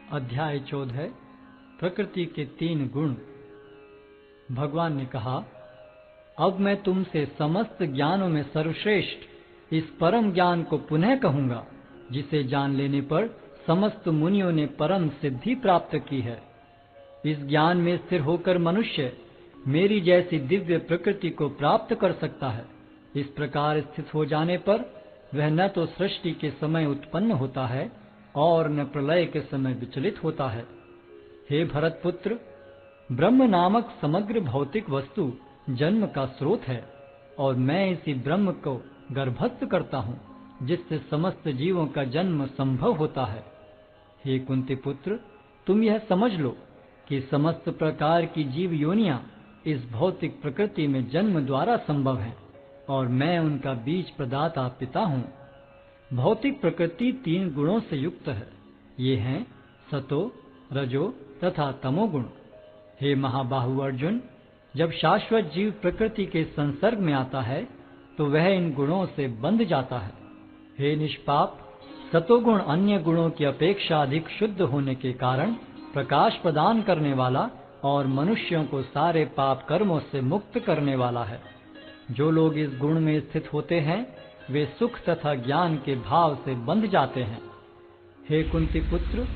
अध्याय 14 प्रकृति के 3 गुण। भगवान ने कहा, अब मैं तुमसे समस्त ज्ञानों में सर्वश्रेष्ठ इस परम ज्ञान को पुनः कहूंगा, जिसे जान लेने पर समस्त मुनियों ने परम सिद्धि प्राप्त की है। इस ज्ञान में स्थिर होकर मनुष्य मेरी जैसी दिव्य प्रकृति को प्राप्त कर सकता है। इस प्रकार स्थित हो जाने पर वह न तो सृष्टि के समय उत्पन्न होता है और न प्रलय के समय विचलित होता है। हे भरत पुत्र, ब्रह्म नामक समग्र भौतिक वस्तु जन्म का स्रोत है और मैं इसी ब्रह्म को गर्भस्थ करता हूँ, जिससे समस्त जीवों का जन्म संभव होता है। हे कुंती पुत्र, तुम यह समझ लो कि समस्त प्रकार की जीव योनियां इस भौतिक प्रकृति में जन्म द्वारा संभव है और मैं उनका बीज प्रदाता पिता हूँ। भौतिक प्रकृति 3 गुणों से युक्त है। ये हैं सतो, रजो तथा तमोगुण। हे महाबाहु अर्जुन, जब शाश्वत जीव प्रकृति के संसर्ग में आता है तो वह इन गुणों से बंध जाता है। हे निष्पाप, सतोगुण अन्य गुणों की अपेक्षा अधिक शुद्ध होने के कारण प्रकाश प्रदान करने वाला और मनुष्यों को सारे पाप कर्मों से मुक्त करने वाला है। जो लोग इस गुण में स्थित होते हैं वे सुख तथा ज्ञान के भाव से बंध जाते हैं। हे कुंती पुत्र,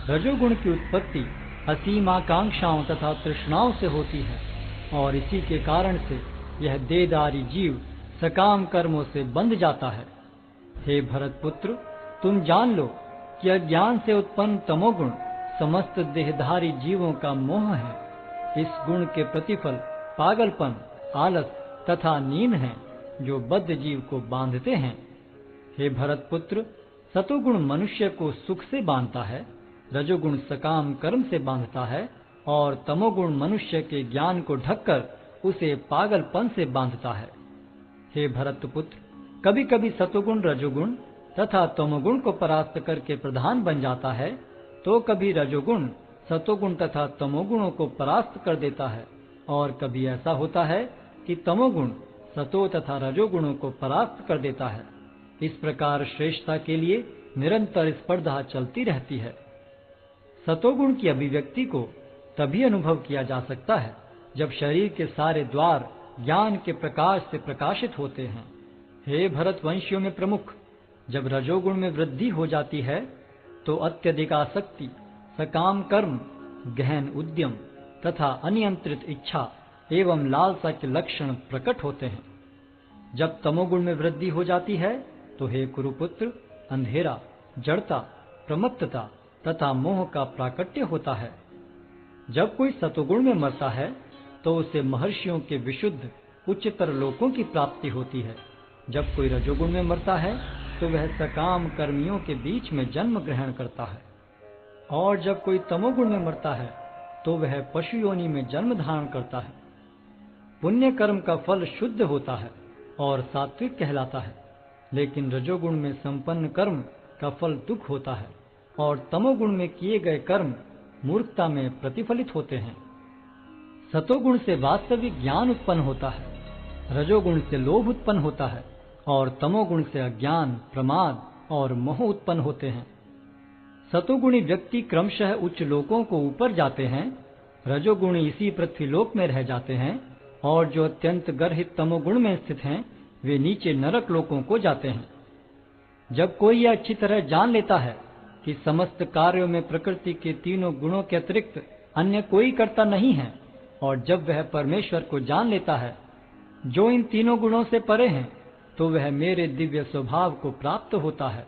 रजोगुण की उत्पत्ति असीम आकांक्षाओं तथा तृष्णाओं से होती है और इसी के कारण से यह देहधारी जीव सकाम कर्मों से बंध जाता है। हे भरत पुत्र, तुम जान लो कि अज्ञान से उत्पन्न तमोगुण समस्त देहधारी जीवों का मोह है। इस गुण के प्रतिफल पागलपन, आलस तथा नींद है, जो बद्ध जीव को बांधते हैं। हे भरत पुत्र, सतोगुण मनुष्य को सुख से बांधता है, रजोगुण सकाम कर्म से बांधता है और तमोगुण मनुष्य के ज्ञान को ढककर उसे पागलपन से बांधता है। हे भरत पुत्र, कभी कभी सतोगुण रजोगुण तथा तमोगुण को परास्त करके प्रधान बन जाता है, तो कभी रजोगुण सतोगुण तथा तमोगुणों को परास्त कर देता है और कभी ऐसा होता है कि तमोगुण सतो तथा रजोगुणों को परास्त कर देता है। इस प्रकार श्रेष्ठता के लिए निरंतर स्पर्धा चलती रहती है। सतोगुण की अभिव्यक्ति को तभी अनुभव किया जा सकता है जब शरीर के सारे द्वार ज्ञान के प्रकाश से प्रकाशित होते हैं। हे भरतवंशियों में प्रमुख, जब रजोगुण में वृद्धि हो जाती है तो अत्यधिक आसक्ति, सकाम कर्म, गहन उद्यम तथा अनियंत्रित इच्छा एवं लालसा के लक्षण प्रकट होते हैं। जब तमोगुण में वृद्धि हो जाती है तो हे कुरुपुत्र, अंधेरा, जड़ता, प्रमत्तता तथा मोह का प्राकट्य होता है। जब कोई सतोगुण में मरता है तो उसे महर्षियों के विशुद्ध उच्चतर लोकों की प्राप्ति होती है। जब कोई रजोगुण में मरता है तो वह सकाम कर्मियों के बीच में जन्म ग्रहण करता है और जब कोई तमोगुण में मरता है तो वह पशु योनि में जन्म धारण करता है। पुण्य कर्म का फल शुद्ध होता है और सात्विक कहलाता है, लेकिन रजोगुण में संपन्न कर्म का फल दुख होता है और तमोगुण में किए गए कर्म मूर्खता में प्रतिफलित होते हैं। सतोगुण से वास्तविक ज्ञान उत्पन्न होता है, रजोगुण से लोभ उत्पन्न होता है और तमोगुण से अज्ञान, प्रमाद और मोह उत्पन्न होते हैं। सतोगुणी व्यक्ति क्रमशः उच्च लोकों को ऊपर जाते हैं, रजोगुणी इसी पृथ्वीलोक में रह जाते हैं और जो अत्यंत गर्हित तमोगुण में स्थित हैं वे नीचे नरक लोकों को जाते हैं। जब कोई यह अच्छी तरह जान लेता है कि समस्त कार्यों में प्रकृति के 3 गुणों के अतिरिक्त अन्य कोई कर्ता नहीं है और जब वह परमेश्वर को जान लेता है जो इन 3 गुणों से परे हैं, तो वह मेरे दिव्य स्वभाव को प्राप्त होता है।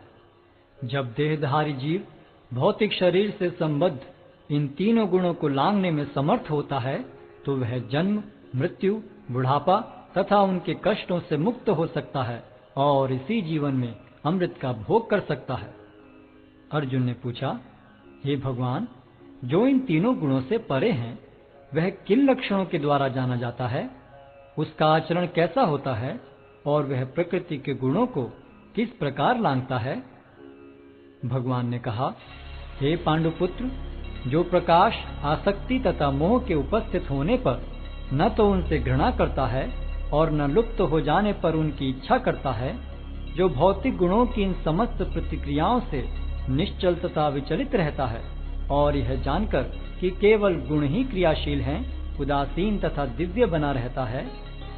जब देहधारी जीव भौतिक शरीर से संबद्ध इन 3 गुणों को लांघने में समर्थ होता है तो वह जन्म, मृत्यु, बुढ़ापा तथा उनके कष्टों से मुक्त हो सकता है और इसी जीवन में अमृत का भोग कर सकता है। अर्जुन ने पूछा, हे भगवान, जो इन 3 गुणों से परे हैं वह किन लक्षणों के द्वारा जाना जाता है? उसका आचरण कैसा होता है और वह प्रकृति के गुणों को किस प्रकार लांघता है? भगवान ने कहा, हे पांडुपुत्र, जो प्रकाश, आसक्ति तथा मोह के उपस्थित होने पर न तो उनसे घृणा करता है और न लुप्त हो जाने पर उनकी इच्छा करता है, जो भौतिक गुणों की इन समस्त प्रतिक्रियाओं से निश्चल तथा विचलित रहता है और यह जानकर कि केवल गुण ही क्रियाशील हैं, उदासीन तथा दिव्य बना रहता है,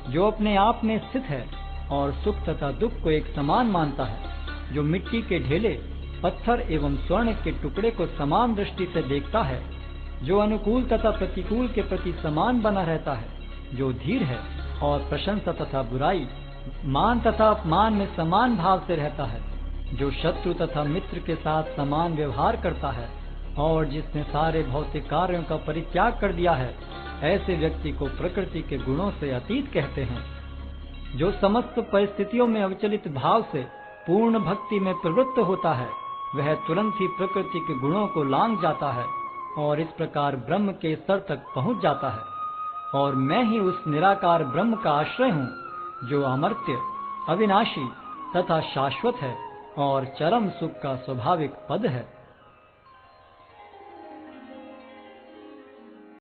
जो अपने आप में स्थित है और सुख तथा दुख को एक समान मानता है, जो मिट्टी के ढेले, पत्थर एवं स्वर्ण के टुकड़े को समान दृष्टि से देखता है, जो अनुकूल तथा प्रतिकूल के प्रति समान बना रहता है, जो धीर है और प्रशंसा तथा बुराई, मान तथा अपमान में समान भाव से रहता है, जो शत्रु तथा मित्र के साथ समान व्यवहार करता है और जिसने सारे भौतिक कार्यों का परित्याग कर दिया है, ऐसे व्यक्ति को प्रकृति के गुणों से अतीत कहते हैं। जो समस्त परिस्थितियों में अविचलित भाव से पूर्ण भक्ति में प्रवृत्त होता है, वह तुरंत ही प्रकृति के गुणों को लांघ जाता है और इस प्रकार ब्रह्म के स्तर तक पहुंच जाता है। और मैं ही उस निराकार ब्रह्म का आश्रय हूँ, जो अमर्त्य, अविनाशी तथा शाश्वत है और चरम सुख का स्वाभाविक पद है।